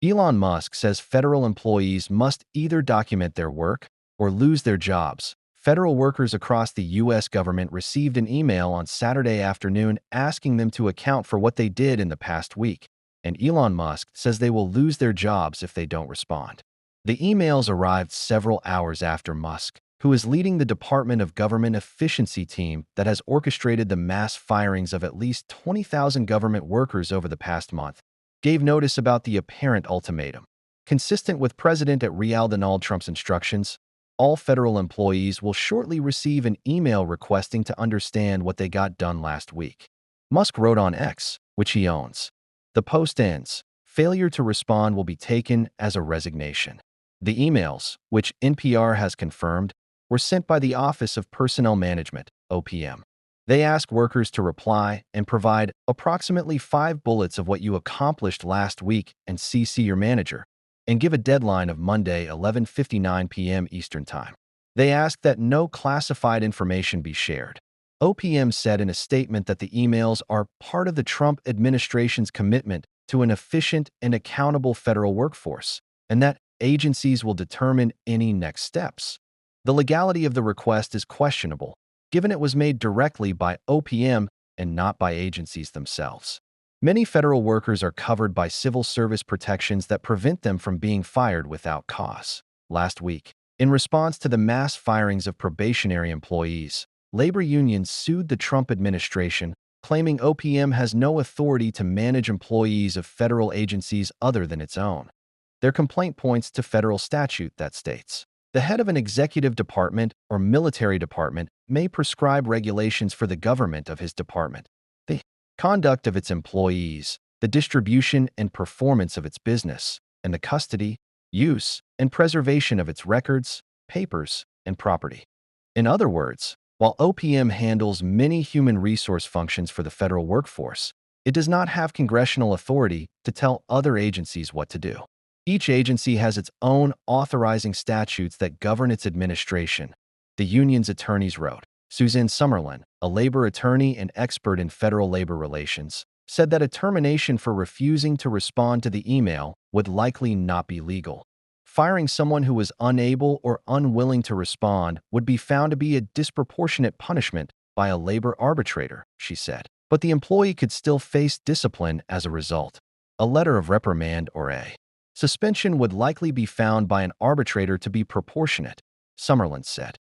Elon Musk says federal employees must either document their work or lose their jobs. Federal workers across the U.S. government received an email on Saturday afternoon asking them to account for what they did in the past week, and Elon Musk says they will lose their jobs if they don't respond. The emails arrived several hours after Musk, who is leading the Department of Government Efficiency team that has orchestrated the mass firings of at least 20,000 government workers over the past month, gave notice about the apparent ultimatum. Consistent with Donald Trump's instructions, all federal employees will shortly receive an email requesting to understand what they got done last week. Musk wrote on X, which he owns. The post ends, "Failure to respond will be taken as a resignation." The emails, which NPR has confirmed, were sent by the Office of Personnel Management, OPM. They ask workers to reply and provide approximately 5 bullets of what you accomplished last week and CC your manager, and give a deadline of Monday, 11:59 p.m. Eastern Time. They ask that no classified information be shared. OPM said in a statement that the emails are part of the Trump administration's commitment to an efficient and accountable federal workforce, and that agencies will determine any next steps. The legality of the request is questionable, given it was made directly by OPM and not by agencies themselves. Many federal workers are covered by civil service protections that prevent them from being fired without cause. Last week, in response to the mass firings of probationary employees, labor unions sued the Trump administration, claiming OPM has no authority to manage employees of federal agencies other than its own. Their complaint points to federal statute that states, "The head of an executive department or military department may prescribe regulations for the government of his department, the conduct of its employees, the distribution and performance of its business, and the custody, use, and preservation of its records, papers, and property." In other words, while OPM handles many human resource functions for the federal workforce, it does not have congressional authority to tell other agencies what to do. Each agency has its own authorizing statutes that govern its administration, the union's attorneys wrote. Suzanne Summerlin, a labor attorney and expert in federal labor relations, said that a termination for refusing to respond to the email would likely not be legal. Firing someone who was unable or unwilling to respond would be found to be a disproportionate punishment by a labor arbitrator, she said. But the employee could still face discipline as a result. A letter of reprimand or a suspension would likely be found by an arbitrator to be proportionate, Summerlin said.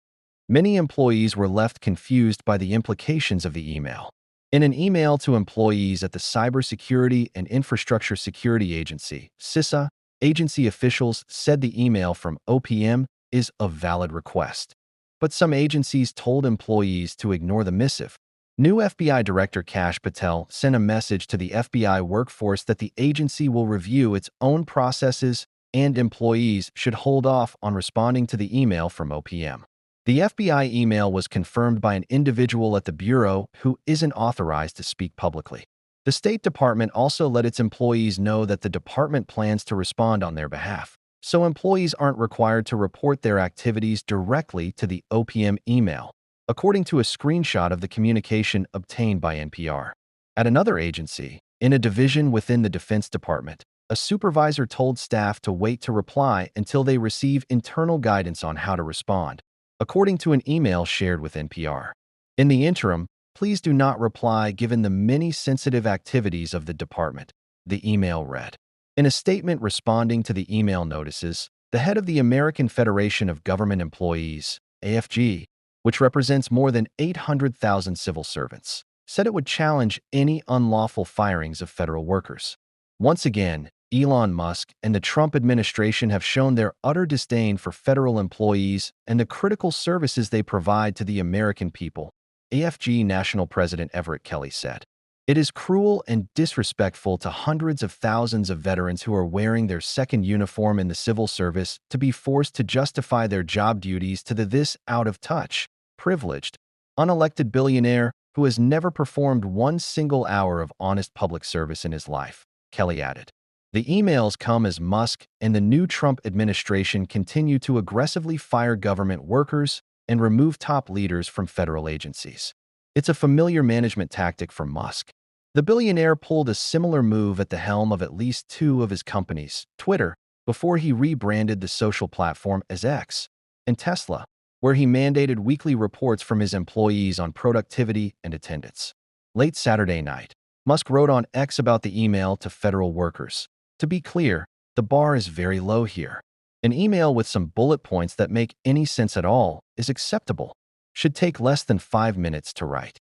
Many employees were left confused by the implications of the email. In an email to employees at the Cybersecurity and Infrastructure Security Agency, CISA, agency officials said the email from OPM is a valid request. But some agencies told employees to ignore the missive. New FBI Director Kash Patel sent a message to the FBI workforce that the agency will review its own processes and employees should hold off on responding to the email from OPM. The FBI email was confirmed by an individual at the Bureau who isn't authorized to speak publicly. The State Department also let its employees know that the department plans to respond on their behalf, so employees aren't required to report their activities directly to the OPM email, according to a screenshot of the communication obtained by NPR. At another agency, in a division within the Defense Department, a supervisor told staff to wait to reply until they receive internal guidance on how to respond, according to an email shared with NPR. In the interim, please do not reply given the many sensitive activities of the department, the email read. In a statement responding to the email notices, the head of the American Federation of Government Employees, AFG, which represents more than 800,000 civil servants, said it would challenge any unlawful firings of federal workers. Once again, Elon Musk and the Trump administration have shown their utter disdain for federal employees and the critical services they provide to the American people, AFG National President Everett Kelly said. It is cruel and disrespectful to hundreds of thousands of veterans who are wearing their second uniform in the civil service to be forced to justify their job duties to this out-of-touch, privileged, unelected billionaire who has never performed one single hour of honest public service in his life, Kelly added. The emails come as Musk and the new Trump administration continue to aggressively fire government workers and remove top leaders from federal agencies. It's a familiar management tactic for Musk. The billionaire pulled a similar move at the helm of at least two of his companies, Twitter, before he rebranded the social platform as X, and Tesla, where he mandated weekly reports from his employees on productivity and attendance. Late Saturday night, Musk wrote on X about the email to federal workers. To be clear, the bar is very low here. An email with some bullet points that make any sense at all is acceptable. Should take less than 5 minutes to write.